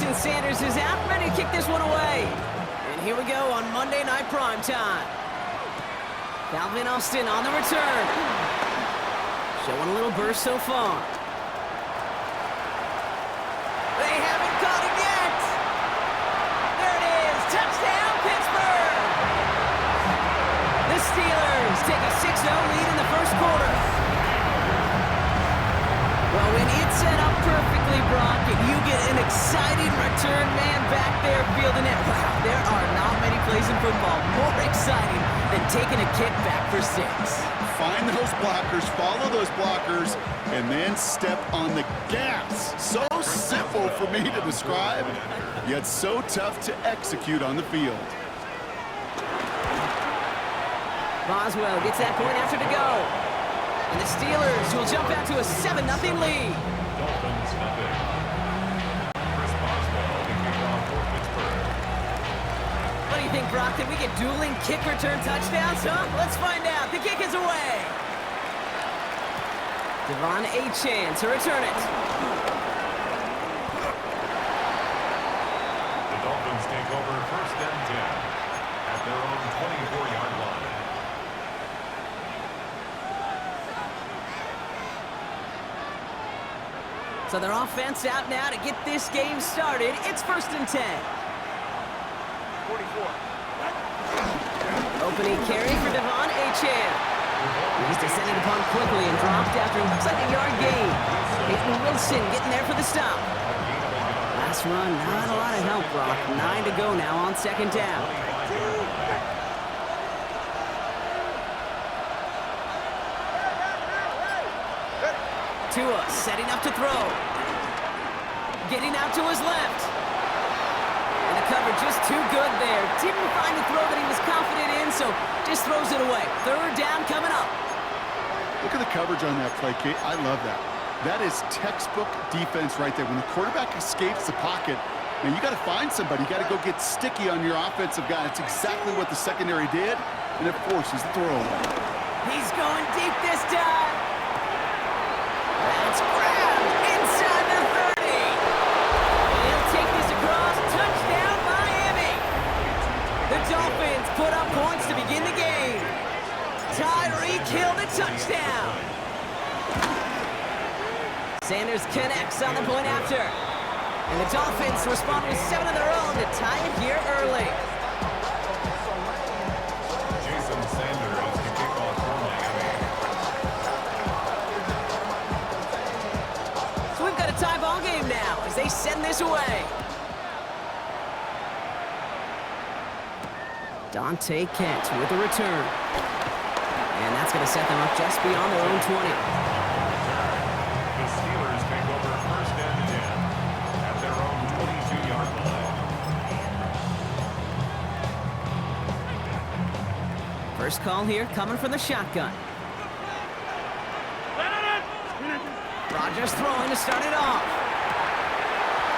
And Sanders is out, ready to kick this one away. And here we go on Monday Night Primetime. Calvin Austin on the return. Showing a little burst so far. They haven't caught it yet. There it is. Touchdown, Pittsburgh. The Steelers take a 6-0 lead in the first quarter. Well, when it's set up perfectly, Brock, and you get an exciting return man back there fielding it, wow, there are not many plays in football more exciting than taking a kick back for 6. Find those blockers, follow those blockers, and then step on the gas. So simple for me to describe, yet so tough to execute on the field. Boswell gets that point after to go. And the Steelers will jump out to a 7-0 lead. Dolphins nothing. Chris Boswell kicking off for Pittsburgh. What do you think, Brock? Did we get dueling kick return touchdowns, huh? Let's find out. The kick is away. Devon Achane to return it. The Dolphins take over first and 10 at their own 24-yard line. So their offense out now to get this game started. It's first and 10. 44. Opening carry for Devon Achane. He's descended upon quickly and dropped after looks like a yard gain. Peyton Wilson getting there for the stop. Last run, not a lot of help, Brock. 9 to go now on second down. Tua setting up to throw. Getting out to his left. And the cover just too good there. Didn't find the throw that he was confident in, so just throws it away. Third down coming up. Look at the coverage on that play, Kate. I love that. That is textbook defense right there. When the quarterback escapes the pocket, man, you got to find somebody. You got to go get sticky on your offensive guy. That's exactly what the secondary did, and it forces the throw away. He's going deep this time. That's grabbed inside the 30. He'll take this across. Touchdown, Miami. The Dolphins put up points to begin the game. Tyreek Hill the touchdown. Sanders connects on the point after. And the Dolphins respond with 7 of their own to tie it here early. Jason Sanders to kick off for Miami. So we've got a tie ball game now as they send this away. Dante Kent with a return. And that's going to set them up just beyond their own 20. The Steelers take over first and 10 at their own 22-yard line. First call here coming from the shotgun. Rodgers throwing to start it off.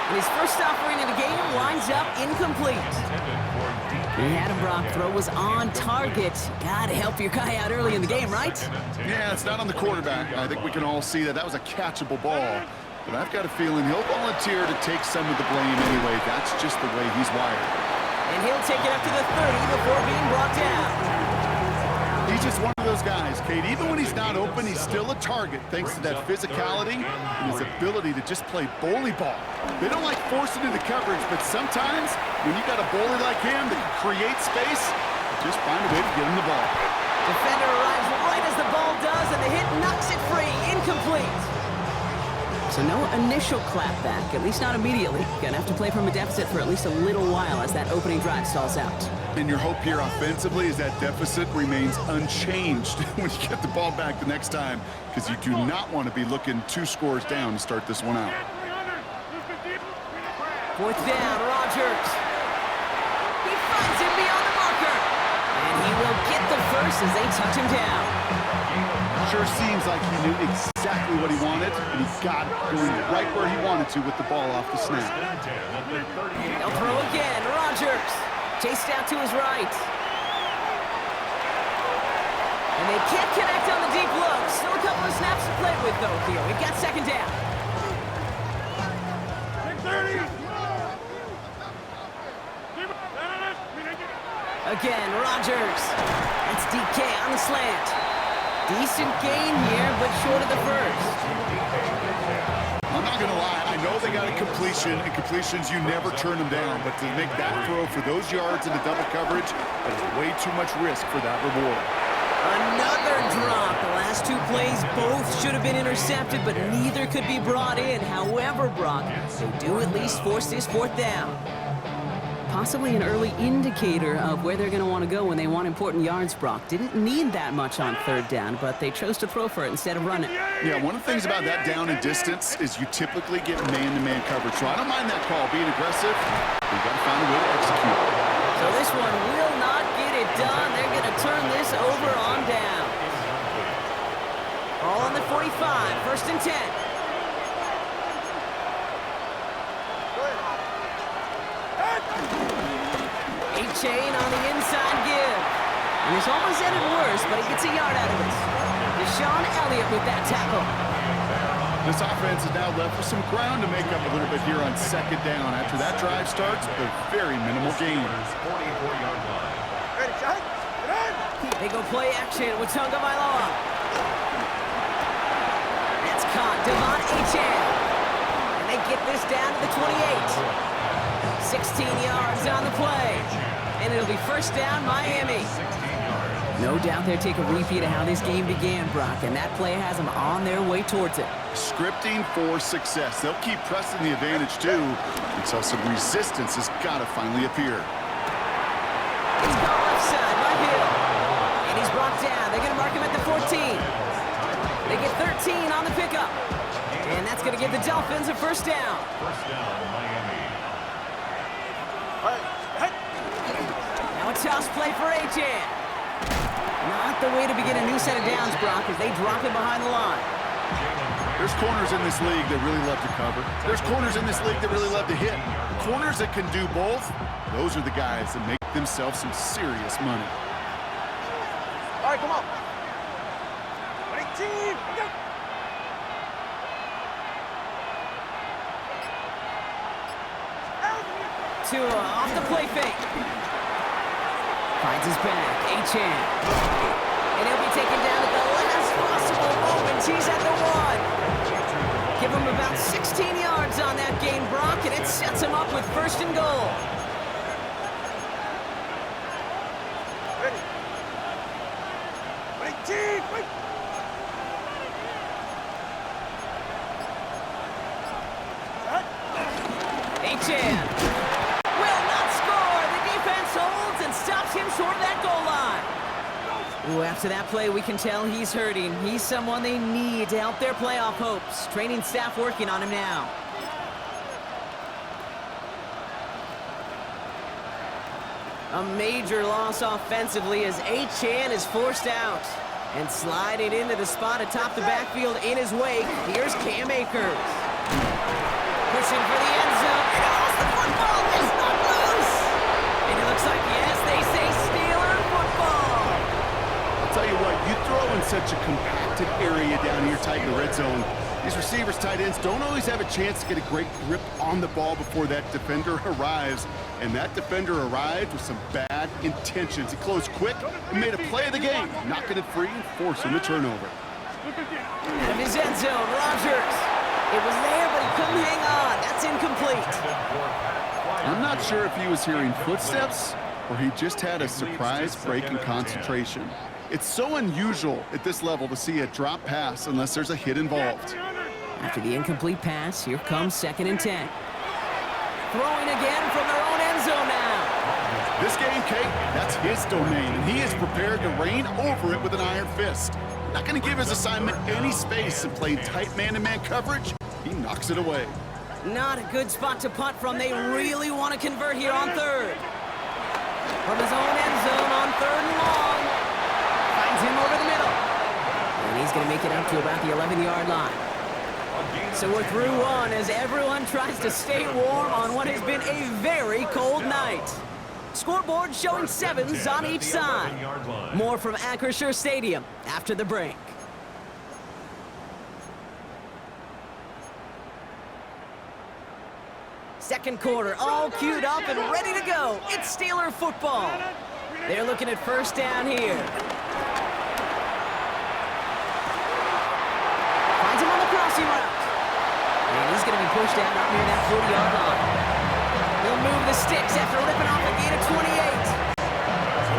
And his first offering of the game winds up incomplete. He had him, Brock. Throw was on target. Gotta help your guy out early in the game, right? Yeah, it's not on the quarterback. I think we can all see that that was a catchable ball. But I've got a feeling he'll volunteer to take some of the blame anyway. That's just the way he's wired. And he'll take it up to the 30 before being brought down. He's just one of those guys, Kate. Even when he's not open, he's still a target thanks to that physicality and his ability to just play bully ball. They don't like forcing into coverage, but sometimes when you got a bully like him that can create space, just find a way to get him the ball. Defender arrives right as the ball does, and the hit knocks it free. Incomplete. So no initial clapback, at least not immediately. Gonna have to play from a deficit for at least a little while as that opening drive stalls out. And your hope here offensively is that deficit remains unchanged when you get the ball back the next time, because you do not want to be looking 2 scores down to start this one out. Fourth down, Rodgers. He finds him beyond the marker. And he will get the first as they touch him down. Sure seems like he knew exactly what he wanted, and he got it going right where he wanted to with the ball off the snap. They'll throw again, Rodgers. Chased out to his right. And they can't connect on the deep look. Still a couple of snaps to play with, though, here. We've got second down. Again, Rodgers. That's DK on the slant. Decent gain here, but short of the first. I'm not going to lie. I know they got a completion, and completions, you never turn them down. But to make that throw for those yards into double coverage, that is way too much risk for that reward. Another drop. The last two plays both should have been intercepted, but neither could be brought in. However, Brock, they do at least force this fourth down. Possibly an early indicator of where they're going to want to go when they want important yards, Brock. Didn't need that much on third down, but they chose to throw for it instead of run it. Yeah, one of the things about that down and distance is you typically get man-to-man coverage. So I don't mind that call, being aggressive. We've got to find a way to execute. So this one will not get it done. They're going to turn this over on down. All on the 45, 1st and 10. Chain on the inside give. And it's almost ended worse, but he gets a yard out of it. Deshaun Elliott with that tackle. This offense is now left with some ground to make up a little bit here on 2nd down. After that drive starts, with a very minimal gain. 44-yard line. They go play action with Tonga Vailoa. That's caught. Devon Achane. And they get this down to the 28. 16 yards on the play. And it'll be 1st down, Miami. No doubt they'll take a repeat of how this game began, Brock, and that play has them on their way towards it. Scripting for success. They'll keep pressing the advantage, too, until some resistance has got to finally appear. He's gone left side, right Hill. And he's brought down. They're going to mark him at the 14. They get 13 on the pickup. And that's going to give the Dolphins a 1st down. 1st down, Miami. Now a toss play for Achane. Not the way to begin a new set of downs, Brock, as they drop it behind the line. There's corners in this league that really love to cover. There's corners in this league that really love to hit. Corners that can do both, those are the guys that make themselves some serious money. All right, come on. 18, go. Tua off the play fake. Finds his back, Achane. And he'll be taken down at the last possible moment. He's at the 1. Give him about 16 yards on that gain, Brock, and it sets him up with 1st and goal. Ready. 18, wait. Achane. Stops him short of that goal line. Ooh, after that play, we can tell he's hurting. He's someone they need to help their playoff hopes. Training staff working on him now. A major loss offensively as Achane is forced out. And sliding into the spot atop the backfield in his wake, here's Cam Akers. Pushing for the end zone. And almost the football is not loose. And it looks like, yes, they say Steeler football. I'll tell you what, you throw in such a compacted area down here tight in the red zone, these receivers, tight ends, don't always have a chance to get a great grip on the ball before that defender arrives. And that defender arrived with some bad intentions. He closed quick and made a play of the game, knocking it free and forcing the turnover. Out of his end zone, Rodgers. It was there, but he couldn't hang on. That's incomplete. I'm not sure if he was hearing footsteps or he just had a surprise break in concentration. It's so unusual at this level to see a drop pass unless there's a hit involved. After the incomplete pass, here comes 2nd and 10. Throwing again from their own end zone now. This game, Kate, that's his domain, and he is prepared to reign over it with an iron fist. Not going to give his assignment any space and playing tight man-to-man coverage. He knocks it away. Not a good spot to punt from. They really want to convert here on 3rd. From his own end zone on 3rd and long. Finds him over the middle. And he's going to make it up to about the 11-yard line. So we're through one as everyone tries to stay warm on what has been a very cold night. Scoreboard showing 7s on each side. More from Acrisure Stadium after the break. Second quarter, all queued up and ready to go. It's Steeler football. They're looking at first down here. Finds him on the crossing route. And he's going to be pushed out up near that 40-yard line. He'll move the sticks after ripping off a gain of 28.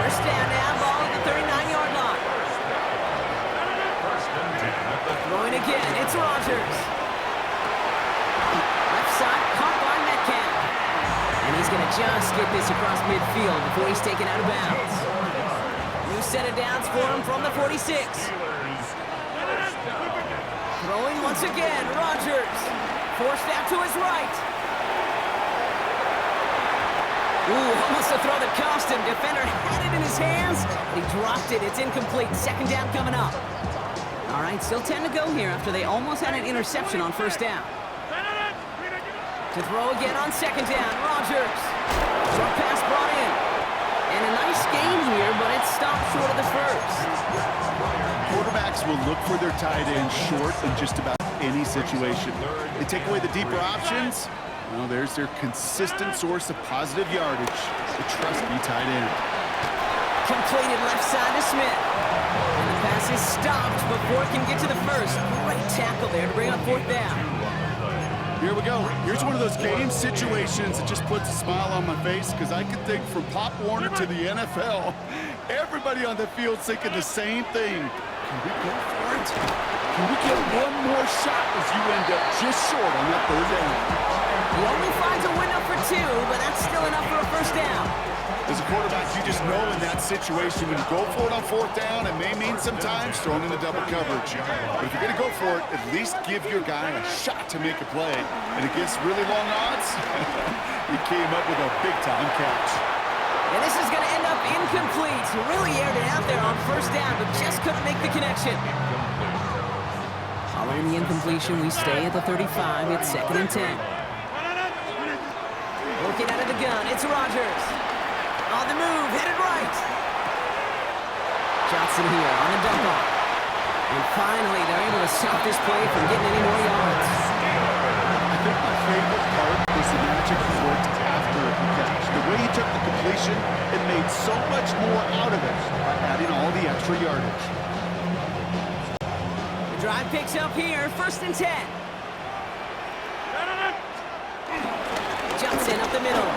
First down now, ball at the 39-yard line. Throwing again, it's Rodgers. Left side, caught by Metcalf. And he's going to just get this across midfield before he's taken out of bounds. New set of downs for him from the 46. Throwing once again, Rodgers. Forced out to his right. Ooh, almost a throw that cost him. Defender had it in his hands, but he dropped it. It's incomplete. Second down coming up. All right, still 10 to go here after they almost had an interception on first down. To throw again on second down, Rodgers. Short pass brought in. And a nice gain here, but it stopped short of the first. Quarterbacks will look for their tight end short in just about any situation. They take away the deeper options. Well, there's their consistent source of positive yardage. The trusty tight end. Completed left side to Smith. And the pass is stopped before it can get to the first. Great tackle there to bring up fourth down. Here we go. Here's one of those game situations that just puts a smile on my face because I can think from Pop Warner to the NFL. Everybody on the field thinking the same thing. Can we go for it? Can we get one more shot as you end up just short on that third down? He only finds a window for two, but that's still enough for a first down. As a quarterback, you just know in that situation when you go for it on fourth down, it may mean sometimes throwing in the double coverage. But if you're going to go for it, at least give your guy a shot to make a play. And against really long odds, he came up with a big-time catch. And this is going to end up incomplete. He really aired it out there on first down, but just couldn't make the connection. Following the incompletion, we stay at the 35. It's second and 10. Looking out of the gun, it's Rodgers. On the move, headed right. Johnson here on the dump off. And finally, they're able to stop this play from getting any more yards. I think my favorite part was the magic he worked after the catch. The way he took the completion and made so much more out of it by adding all the extra yardage. The drive picks up here, first and 10. Johnson up the middle.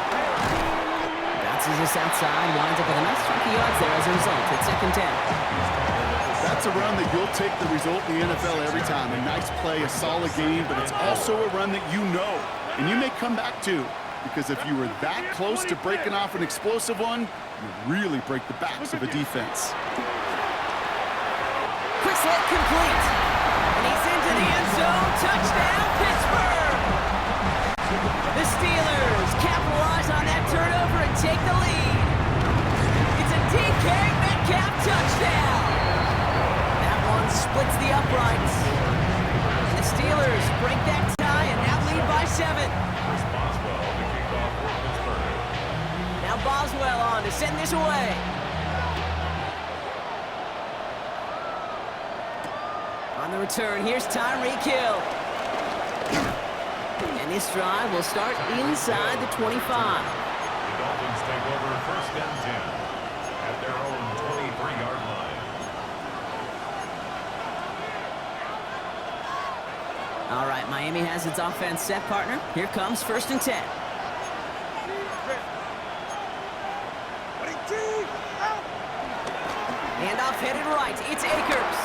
Bounces this outside, winds up with a nice chunk of yards there as a result. It's second 10. That's a run that you'll take the result in the NFL every time. A nice play, a solid game, but it's also a run that you know and you may come back to, because if you were that close to breaking off an explosive one, you really break the backs of a defense. Quick slit complete. And he's into the end zone. Touchdown, Pittsburgh! The Steelers capitalize on that turnover and take the lead. It's a DK Metcalf touchdown. That one splits the uprights. The Steelers break that tie and now lead by 7. Now Boswell on to send this away. On the return, here's Tyreek Hill. And this drive will start inside the 25. The Dolphins take over first and 10 at their own 23-yard line. All right, Miami has its offense set, partner. Here comes first and 10. Handoff headed right. It's Akers.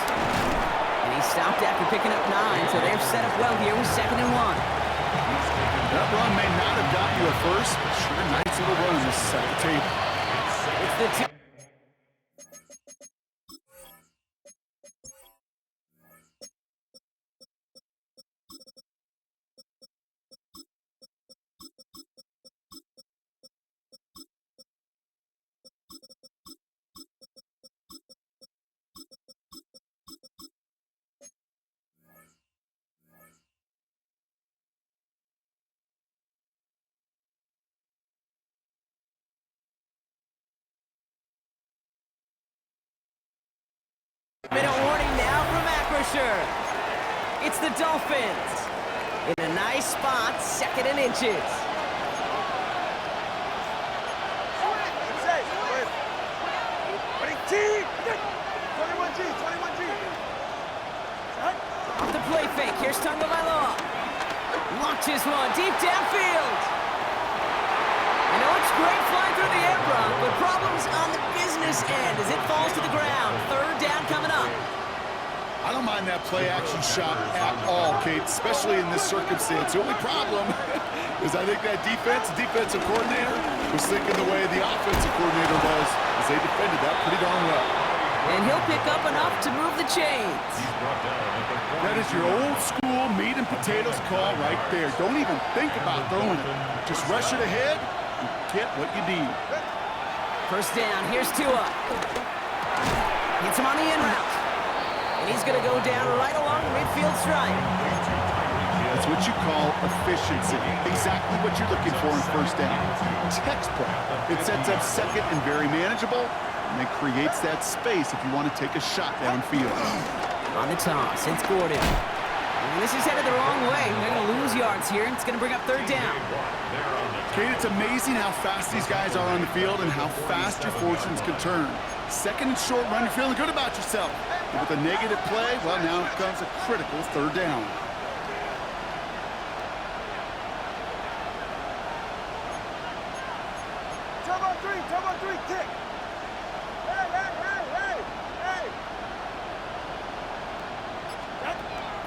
And he stopped after picking up 9, so they're set up well here with second and 1. That run may not have got you a first, but sure nice little run on this side of the table. It's the 2. Minute warning now from Acrisure. It's the Dolphins. In a nice spot, second and inches. Here's Tagovailoa. Launches one deep downfield. You know, it's great flying through the air, Brock, but problems on the business end as it falls to the ground. Third down coming up. I don't mind that play-action shot at all, Kate, especially in this circumstance. The only problem is I think that defensive coordinator was thinking the way the offensive coordinator was as they defended that pretty darn well. And he'll pick up enough to move the chains. That is your old-school meat and potatoes call right there. Don't even think about throwing it. Just rush it ahead and get what you need. First down, here's Tua. Gets him on the in route. And he's going to go down right along the midfield stripe. That's what you call efficiency. Exactly what you're looking for in first down. Textbook. It sets up second and very manageable, and it creates that space if you want to take a shot downfield. On the toss, it's Gordon. And this is headed the wrong way. They're going to lose yards here. It's going to bring up third down. Kate, it's amazing how fast these guys are on the field and how fast your fortunes can turn. Second and short run, you're feeling good about yourself. But with a negative play, well, now it comes a critical third down. Come on, three, kick. Hey.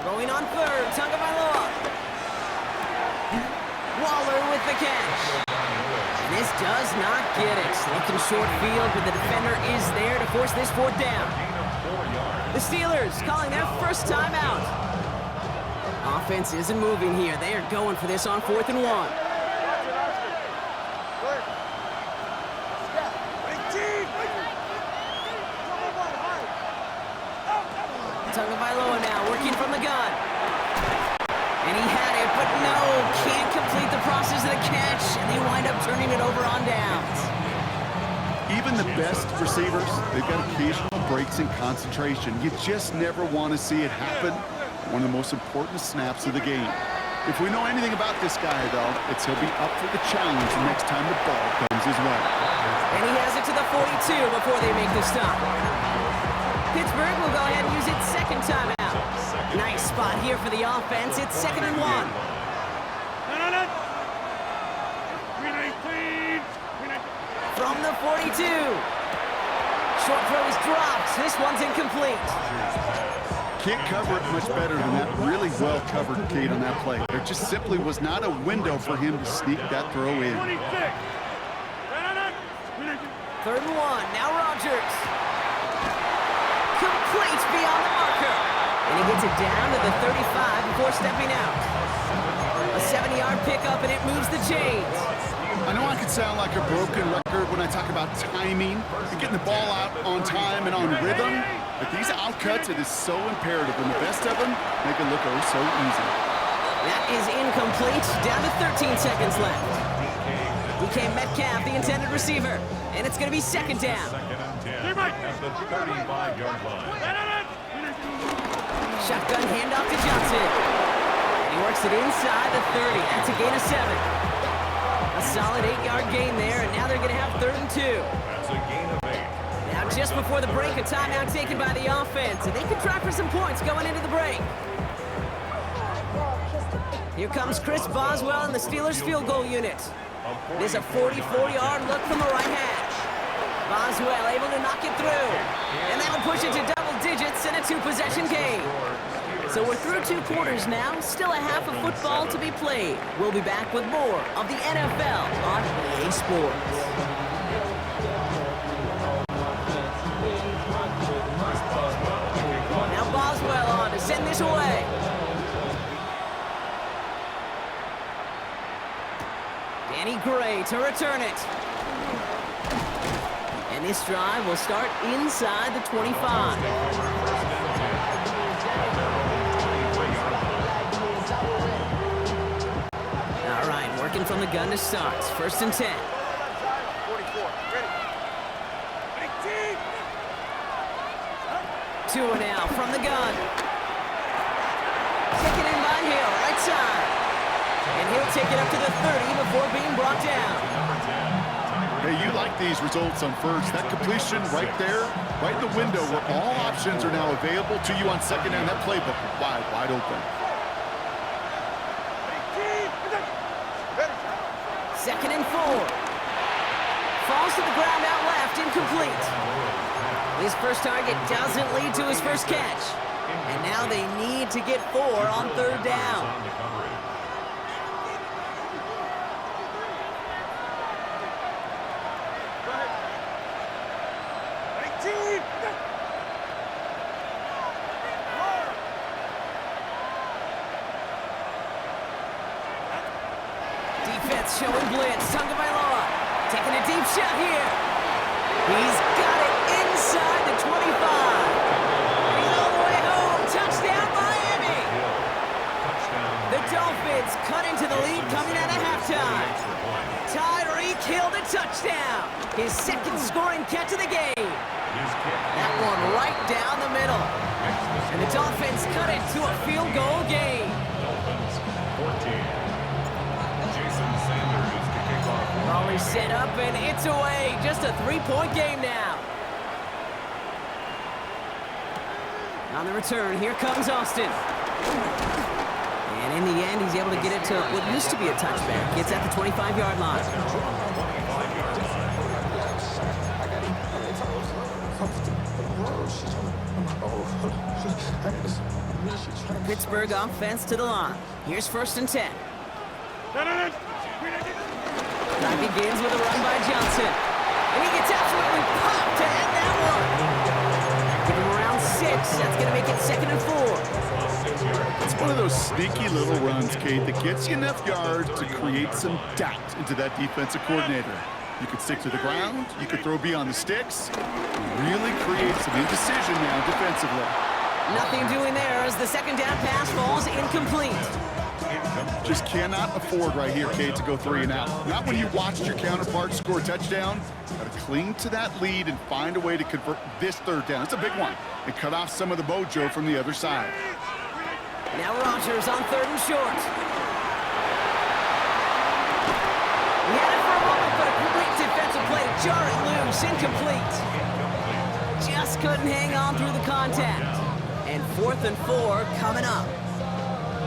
Throwing on third, Tagovailoa. Waller with the catch. And this does not get it. Looking short field, but the defender is there to force this fourth down. The Steelers calling their first timeout. Offense isn't moving here. They are going for this on 4th and 1. Tagovailoa now working from the gun. And he had it, but no, can't complete the process of the catch, and they wind up turning it over on downs. Even the best receivers, they've got occasional breaks in concentration. You just never want to see it happen. One of the most important snaps of the game. If we know anything about this guy, though, it's he'll be up for the challenge the next time the ball comes his way. And he has it to the 42 before they make the stop. Pittsburgh will go ahead and use its second timeout. Nice spot here for the offense. It's 2nd and 1. From the 42. Short throw is dropped. This one's incomplete. Can't cover it much better than that. Really well covered, Kate, on that play. There just simply was not a window for him to sneak that throw in. 3rd and 1. Now Rodgers. Complete beyond the marker. And he gets it down to the 35 before stepping out. A 70-yard pickup, and it moves the chains. I know I could sound like a broken record when I talk about timing and getting the ball out on time and on rhythm, but these outcuts, it is so imperative, and the best of them make it look oh so easy. That is incomplete. Down to 13 seconds left. DK Metcalf, the intended receiver, and it's going to be 2nd down. At the 35-yard line. Shotgun handoff to Johnson. And he works it inside the 30. That's a gain of 7. A solid 8-yard gain there, and now they're going to have 3rd and 2. That's a gain of 8. Now just before the break, a timeout taken by the offense, and they can try for some points going into the break. Here comes Chris Boswell and the Steelers field goal unit. It is a 44-yard look from the right hash. Boswell able to knock it through, and that'll push it to double digits and a 2-possession game. So we're through 2 quarters now, still a half of football to be played. We'll be back with more of the NFL on EA Sports. Now Boswell on to send this away. Danny Gray to return it. And this drive will start inside the 25. All right, working from the gun to start. 1st and 10. 44, ready. Tua now from the gun. Taken in by Hill, right side. And he'll take it up to the 30 before being brought down. Hey, you like these results on first. That completion right there, right in the window where all options are now available to you on 2nd down. That playbook wide open. 2nd and 4. Falls to the ground out left, incomplete. His first target doesn't lead to his first catch. And now they need to get 4 on 3rd down. Defense showing blitz. Tagovailoa taking a deep shot here. He's got it inside the 25. He's all the way home. Touchdown, Miami. The Dolphins cut into the lead coming out of halftime. Tyreek Hill the touchdown. His 2nd scoring catch of the game. That one right down the middle. And the Dolphins cut it to a field goal game. Dolphins 14. Sanders to kick off. Raleigh set up and it's away. Just a 3-point game now. On the return, here comes Austin. And in the end, he's able to get it to what used to be a touchback. It's at the 25-yard line. Pittsburgh offense to the line. Here's 1st and 10. Drive begins with a run by Johnson. And he gets absolutely popped to end that one. Give him around 6. That's going to make it 2nd and 4. It's one of those sneaky little runs, Kate, that gets you enough yards to create some doubt into that defensive coordinator. You could stick to the ground. You could throw beyond the sticks. Really create some indecision now defensively. Nothing doing there as the 2nd down pass falls incomplete. Just cannot afford right here, Kate, to go 3 and out. Not when you watched your counterpart score a touchdown. Got to cling to that lead and find a way to convert this 3rd down. It's a big one. And cut off some of the mojo from the other side. Now Rodgers on 3rd and short. He had it for a moment, but a great defensive play to jar it loose. Incomplete. Just couldn't hang on through the contact. And 4th and 4 coming up.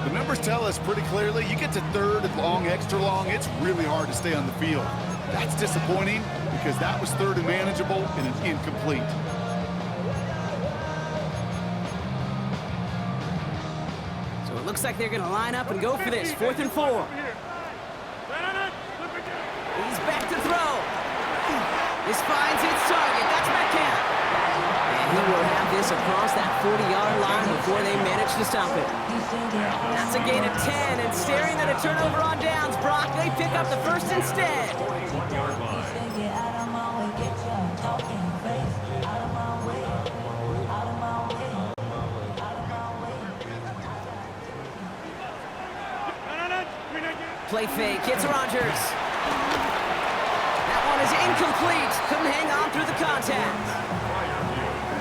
The numbers tell us pretty clearly, you get to 3rd and long, extra long, it's really hard to stay on the field. That's disappointing because that was 3rd and manageable and an incomplete. So it looks like they're going to line up and go for this. 4th and 4. He's back to throw. This finds its target. That's Metcalf. And he will have this across that 40-yard line before they manage to stop it. That's a gain of 10, and staring at a turnover on downs, Brock, they pick up the 1st instead. 41-yard line. Play fake, it's Rodgers. That one is incomplete. Couldn't hang on through the contact.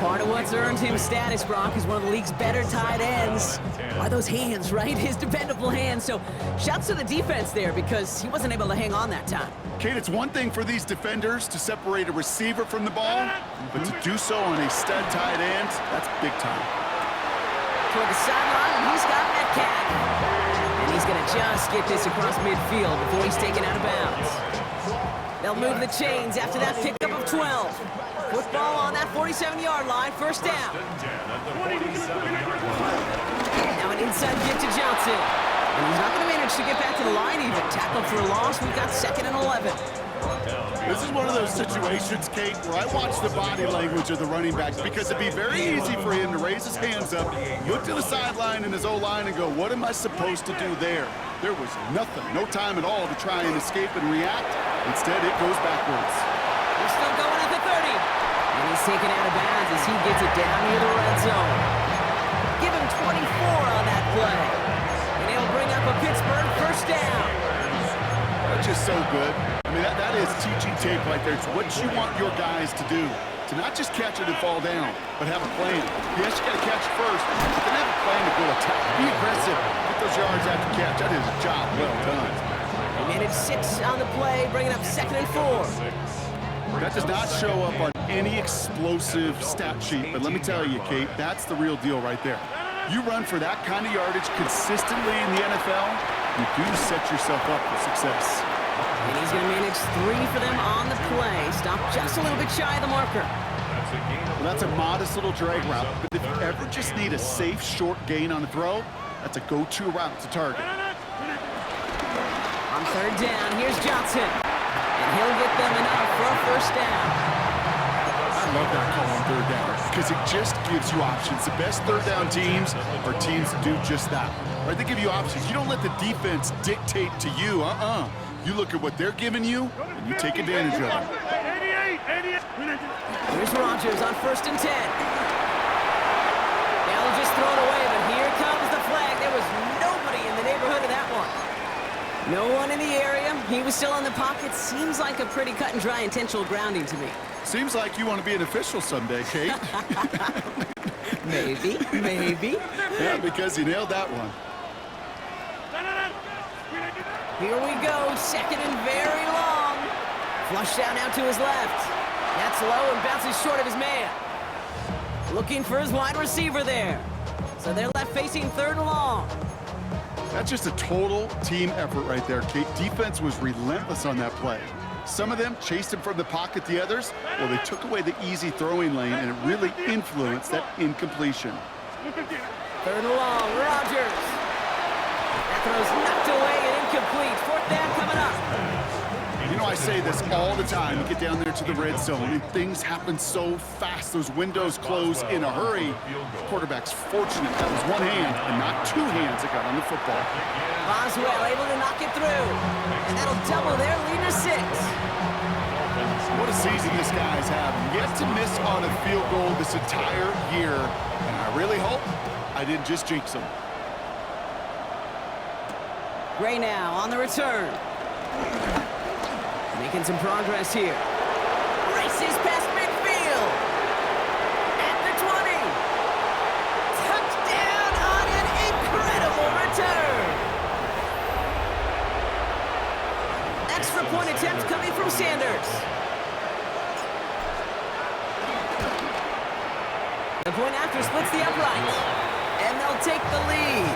Part of what's earned him status, Brock, is one of the league's better tight ends. Why those hands, right? His dependable hands. So shouts to the defense there because he wasn't able to hang on that time. Kate, it's one thing for these defenders to separate a receiver from the ball, but to do so on a stud tight end, that's big time. Toward the sideline, he's got Metcalf. And he's going to just get this across midfield before he's taken out of bounds. They'll move the chains after that pickup of 12. Football on that 47-yard line, 1st down. Now an inside get to Johnson. And he's not going to manage to get back to the line even. Tackled for a loss. We've got 2nd and 11. This is one of those situations, Kate, where I watch the body language of the running back because it'd be very easy for him to raise his hands up, look to the sideline in his O-line and go, what am I supposed to do there? There was nothing, no time at all to try and escape and react. Instead, it goes backwards. We're still going at the 30. And he's taken out of bounds as he gets it down near the red zone. Give him 24 on that play. And he'll bring up a Pittsburgh 1st down. That's just so good. I mean, that is teaching tape right there. It's what you want your guys to do. To not just catch it and fall down, but have a plan. Yes, you got to catch it first, but then have a plan to go attack. Be aggressive. Get those yards after catch. That is a job well done. They managed 6 on the play, bringing up 2nd and 4. That does not show up on any explosive stat sheet, but let me tell you, Kate, that's the real deal right there. You run for that kind of yardage consistently in the NFL, you do set yourself up for success. And he's going to manage 3 for them on the play. Stop just a little bit shy of the marker. Well, that's a modest little drag route, but if you ever just need a safe, short gain on a throw, that's a go-to route to target. On 3rd down, here's Johnson. And he'll get them enough for a 1st down. I love that call on 3rd down because it just gives you options. The best 3rd down teams are teams that do just that. Right? They give you options. You don't let the defense dictate to you. You look at what they're giving you, and you take advantage of it. Here's Rodgers on 1st and 10. They'll just throw it away, but here comes the flag. There was nobody in the neighborhood of that one. No one in the area. He was still in the pocket. Seems like a pretty cut and dry intentional grounding to me. Seems like you want to be an official someday, Kate. Maybe. Yeah, because you nailed that one. Here we go, 2nd and very long. Flush down out to his left. That's low and bounces short of his man. Looking for his wide receiver there. So they're left facing 3rd and long. That's just a total team effort right there, Kate. Defense was relentless on that play. Some of them chased him from the pocket. The others, well, they took away the easy throwing lane, and it really influenced that incompletion. 3rd and long, Rodgers. That throw's knocked away and incomplete. 4th down coming up. You know, I say this all the time. You get down there to the red zone, and things happen so fast. Those windows close in a hurry. The quarterback's fortunate that was one hand and not 2 hands that got on the football. Boswell able to knock it through. And that'll double their lead to 6. What a season this guy's having. Yet to miss on a field goal this entire year. And I really hope I didn't just jinx him. Gray now on the return. Making some progress here. Races past midfield. At the 20. Touchdown on an incredible return. Extra point attempt coming from Sanders. The point after splits the upright. And they'll take the lead.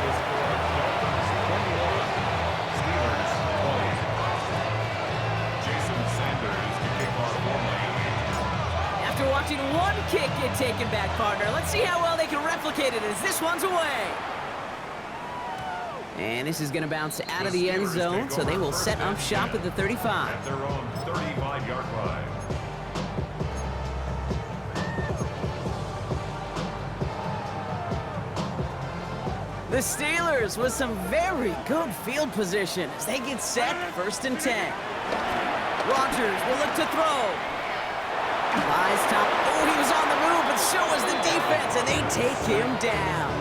After watching one kick get taken back, partner, let's see how well they can replicate it as this one's away. And this is going to bounce out of the end zone, so they will set up shop at the 35. At their own 35-yard line. The Steelers with some very good field position as they get set 1st and 10. Rodgers will look to throw. Flies top. Oh, he was on the move, but so was the defense, and they take him down.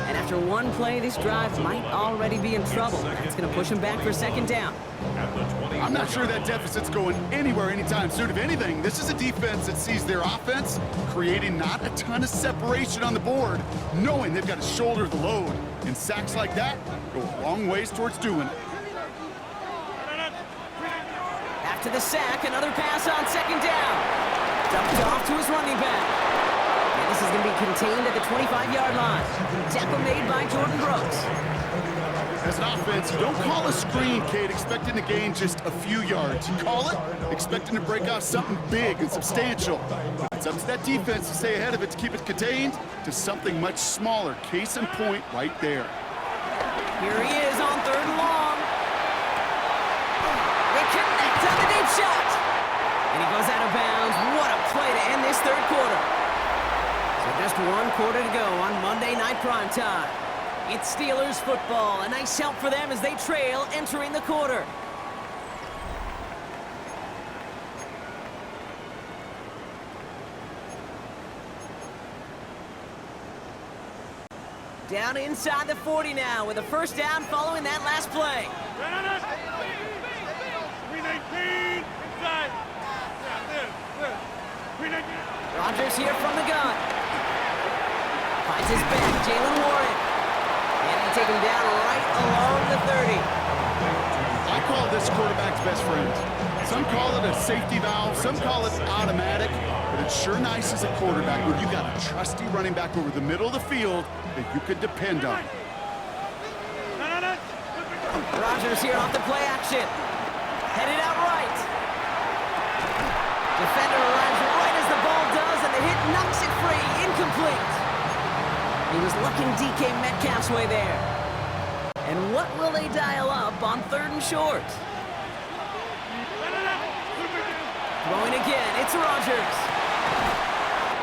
And after one play, this drive might already be in trouble. That's going to push him back for 2nd down. I'm not sure that deficit's going anywhere anytime soon. If anything, this is a defense that sees their offense creating not a ton of separation on the board, knowing they've got to shoulder the load. And sacks like that go a long ways towards doing it. After the sack, another pass on 2nd down. Dumped off to his running back. And this is going to be contained at the 25-yard line. Tackle made by Jordan Brooks. As an offense, you don't call a screen, Kate, expecting to gain just a few yards. You call it expecting to break off something big and substantial. It's up to that defense to stay ahead of it, to keep it contained to something much smaller. Case in point right there. Here he is on 3rd and long. They connect on the deep shot. And he goes out of bounds. What a play to end this 3rd quarter. So just 1 quarter to go on Monday Night Primetime. It's Steelers football. A nice help for them as they trail entering the quarter. Down inside the 40 now with a 1st down following that last play. 319 inside. Rodgers here from the gun. Finds his back, Jalen Warren. And they take him down right along the 30. I call this quarterback's best friend. Some call it a safety valve, some call it automatic, but it's sure nice as a quarterback when you got a trusty running back over the middle of the field that you could depend on. Rodgers here off the play action. He was looking DK Metcalf's way there. And what will they dial up on 3rd and short? Throwing again, it's Rodgers.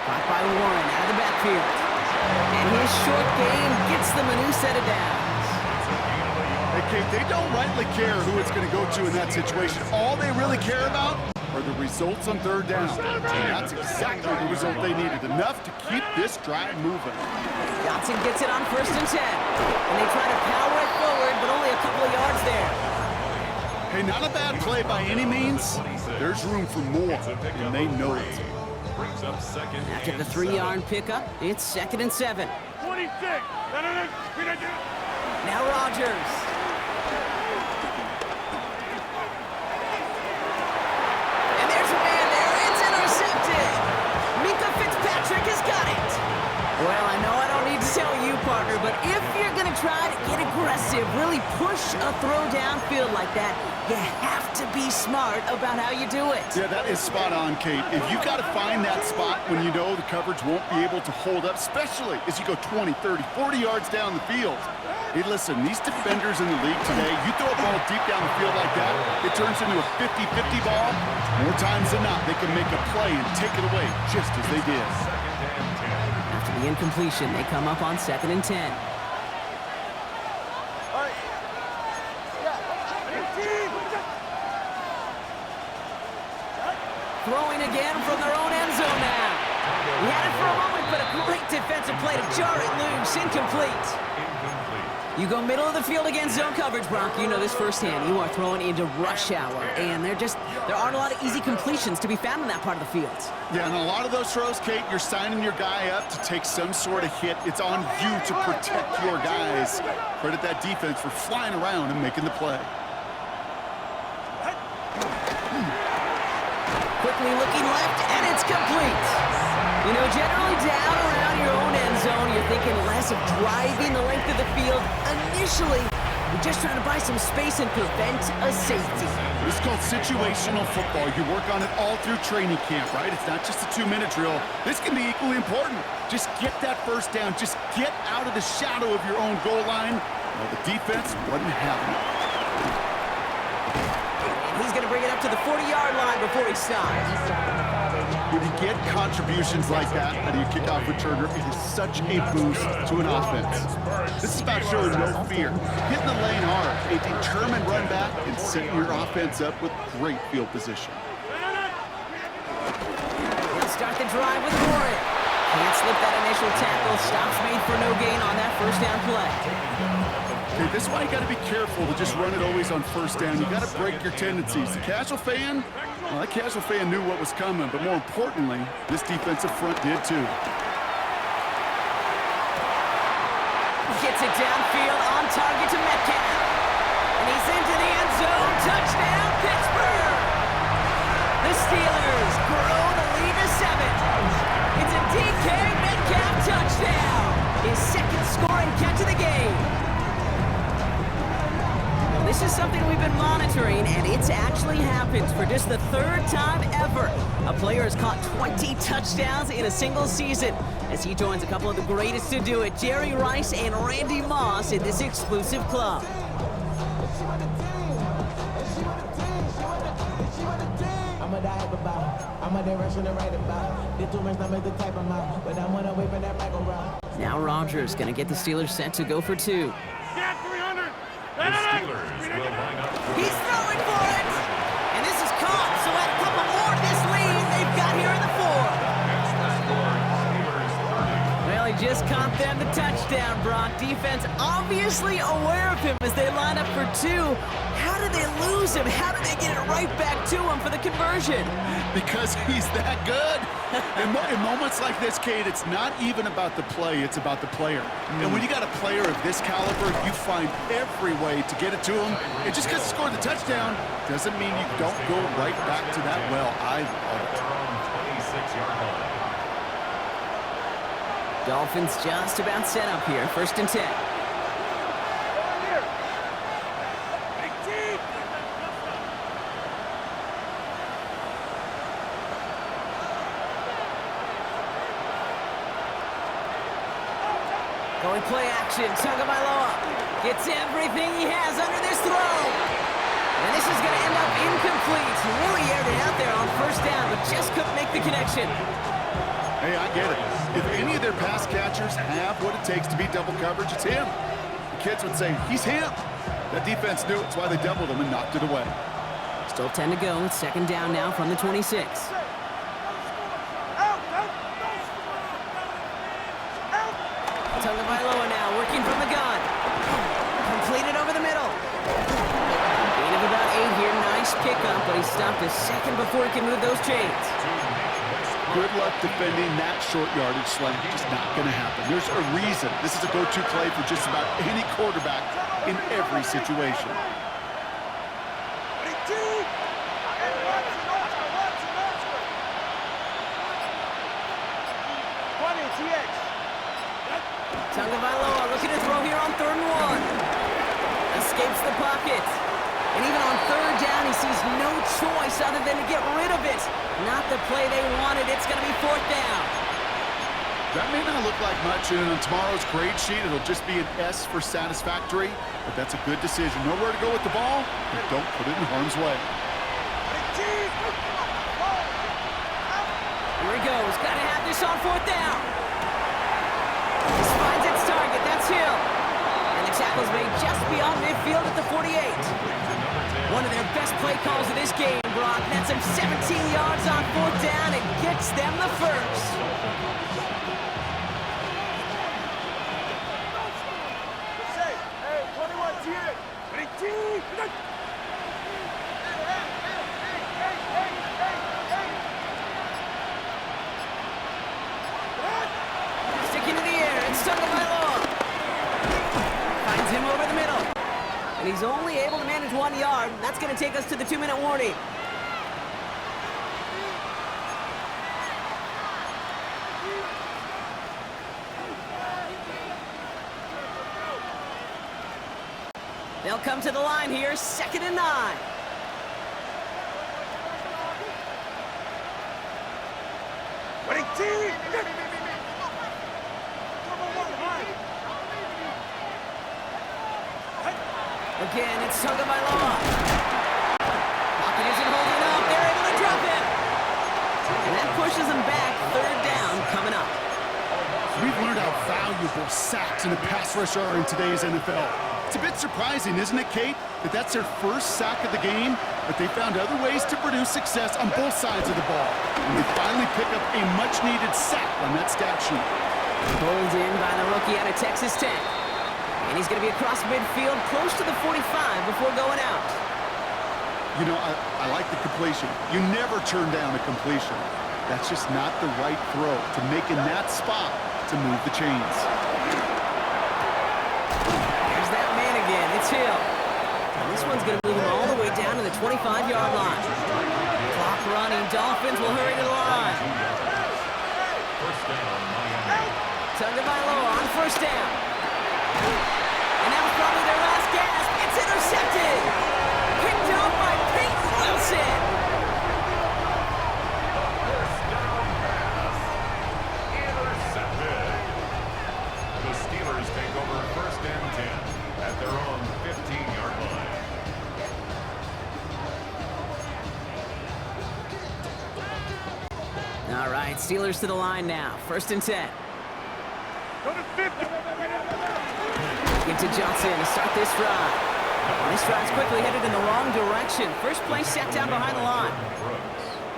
Caught by Warren out of the backfield. And his short game gets them a new set of downs. Hey, Kate, they don't rightly care who it's going to go to in that situation. All they really care about are the results on 3rd down. And that's exactly the result they needed. Enough to keep this drive moving. Johnson gets it on 1st and 10. And they try to power it forward, but only a couple of yards there. Hey, not a bad play by any means. There's room for more, and they know it. After the 3-yard pickup, it's 2nd and 7. 26. Now Rodgers. And there's a man there. It's intercepted. Mika Fitzpatrick has got it. Well, I know I don't need to tell you, partner, but if you're going to try to get aggressive, really push a throw downfield like that, you have to be smart about how you do it. Yeah, that is spot on, Kate. If you got to find that spot when you know the coverage won't be able to hold up, especially as you go 20, 30, 40 yards down the field. Hey, listen, these defenders in the league today, you throw a ball deep down the field like that, it turns into a 50-50 ball. More times than not, they can make a play and take it away just as they did. After the incompletion, they come up on 2nd and 10. Throwing again from their own end zone now. He had it for a moment, but a great defensive play to jar it loose. Incomplete. You go middle of the field against zone coverage, Brock. You know this firsthand. You are throwing into rush hour, and there aren't a lot of easy completions to be found in that part of the field. Yeah, and a lot of those throws, Kate, you're signing your guy up to take some sort of hit. It's on you to protect your guys. Credit that defense for flying around and making the play. Quickly looking left, and it's complete. You know, generally down around your own end zone, you're thinking less of driving the length of the field. Initially, you're just trying to buy some space and prevent a safety. This is called situational football. You work on it all through training camp, right? It's not just a 2-minute drill. This can be equally important. Just get that first down. Just get out of the shadow of your own goal line. Well, the defense wasn't having it. He's going to bring it up to the 40-yard line before he stops. When you get contributions like that out of your kickoff returner, it is such a boost to an offense. This is about showing no fear, hitting the lane hard, a determined run back, and setting your offense up with great field position. He'll start the drive with Warren. Can't slip that initial tackle. Stops made for no gain on that 1st down play. Okay, this is why you got to be careful to just run it always on 1st down. You got to break your tendencies. The casual fan, well, that casual fan knew what was coming, but more importantly, this defensive front did too. Gets it downfield on target to Metcalf. And he's into the end zone. Touchdown, Pittsburgh! The Steelers grow the lead to 7. It's a DK Metcalf touchdown. His 2nd scoring catch of the game. This is something we've been monitoring, and it's actually happened for just the 3rd time ever. A player has caught 20 touchdowns in a single season as he joins a couple of the greatest to do it, Jerry Rice and Randy Moss, in this exclusive club. Now Rodgers going to get the Steelers set to go for 2. The Steelers will line up. He's throwing for it! And this is caught, so add a couple more to this lead they've got here in the 4. Well, he just caught them the touchdown, Brock. Defense obviously aware of him as they line up for 2. How did they lose him? How did they get it right back to him for the conversion? Because he's that good. In moments like this, Kate, it's not even about the play, it's about the player. And when you got a player of this caliber, you find every way to get it to him. And just because he scored the touchdown doesn't mean you don't go right back to that well. I love it. 26-yard line. Dolphins just about set up here. 1st and 10. Going play action. Tagovailoa gets everything he has under this throw. And this is going to end up incomplete. He really aired it out there on first down, but just couldn't make the connection. Hey, I get it. If any of their pass catchers have what it takes to beat double coverage, it's him. The kids would say, he's him. That defense knew it. It's why they doubled him and knocked it away. Still 10 to go. It's second down now from the 26. Tagovailoa now working from the gun. Completed over the middle. Gain of about 8 here. Nice pickup, but he stopped a second before he can move those chains. Good luck defending that short yardage slant. Just not going to happen. There's a reason. This is a go-to play for just about any quarterback in every situation. Tagovailoa looking to throw here on 3rd and 1. Escapes the pocket. And even on 3rd down, he sees no choice other than to get rid of it. Not the play they wanted. It's going to be 4th down. That may not look like much, and on tomorrow's grade sheet, it'll just be an S for satisfactory, but that's a good decision. Nowhere to go with the ball, and don't put it in harm's way. Here he goes. Got to have this on 4th down. This finds its target. That's Hill. And the tackle's made just beyond midfield at the 48. One of their best play calls of this game, Brock. That's him 17 yards on 4th down and gets them the first. Sticking to the air, it's Tagovailoa. Finds him over the middle. And he's only able to manage 1 yard. That's going to take us to the 2-minute warning. They'll come to the line here, 2nd and 9. Again, it's Tagovailoa. Pocket isn't holding up. They're able to drop him. And that pushes them back. 3rd down coming up. We've learned how valuable sacks in the pass rush are in today's NFL. It's a bit surprising, isn't it, Kate, that that's their first sack of the game, but they found other ways to produce success on both sides of the ball. And they finally pick up a much-needed sack on that stat sheet. Pulled in by the rookie out of Texas Tech. And he's going to be across midfield, close to the 45 before going out. You know, I like the completion. You never turn down a completion. That's just not the right throw to make in that spot to move the chains. There's that man again. It's Hill. And this one's going to move him all the way down to the 25-yard line. Clock running. Dolphins will hurry to the line. Tagovailoa on 1st down. And that was probably their last gasp. It's intercepted. Picked off by Peyton Wilson. Intercepted. The Steelers take over 1st and 10 at their own 15-yard line. All right, Steelers to the line now. 1st and 10. Go to 50. Into Johnson to start this drive. This drive's quickly headed in the wrong direction. First play set down behind the line.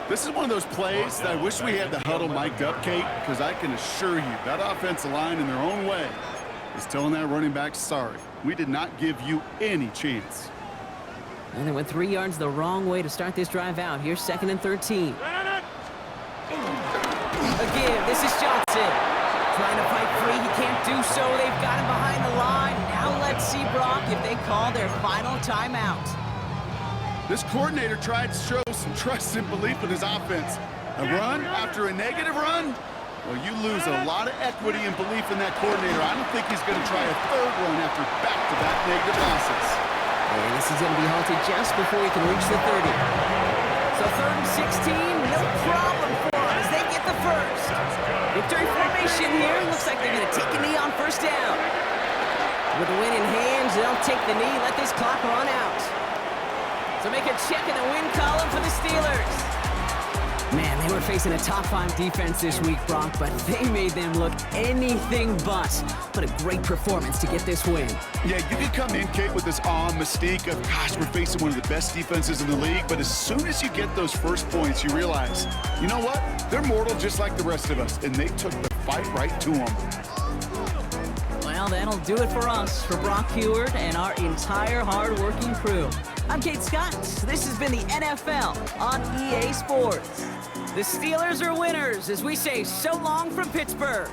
This is one of those plays that I wish we had the huddle mic'd up, Kate, because I can assure you that offensive line in their own way is telling that running back, sorry, we did not give you any chance. And they went 3 yards the wrong way to start this drive out. Here's 2nd and 13. Again, this is Johnson. Trying to fight free, he can't do so. They've got him behind the line. Now let's see, Brock, if they call their final timeout. This coordinator tried to show some trust and belief in his offense. A run after a negative run? Well, you lose a lot of equity and belief in that coordinator. I don't think he's going to try a 3rd run after back-to-back negative losses. And this is going to be halted just before he can reach the 30. So 3rd and 16, no problem for them as they get the first. Victory formation here. Looks like they're going to take a knee on first down. With the win in hand, they'll take the knee, let this clock run out. So make a check in the win column for the Steelers. Man, they were facing a top-5 defense this week, Brock, but they made them look anything but. What a great performance to get this win. Yeah, you can come in, Kate, with this mystique of, gosh, we're facing one of the best defenses in the league, but as soon as you get those first points, you realize, you know what? They're mortal just like the rest of us, and they took the fight right to them. Well, that'll do it for us, for Brock Heward and our entire hard-working crew. I'm Kate Scott. This has been the NFL on EA Sports. The Steelers are winners as we say so long from Pittsburgh.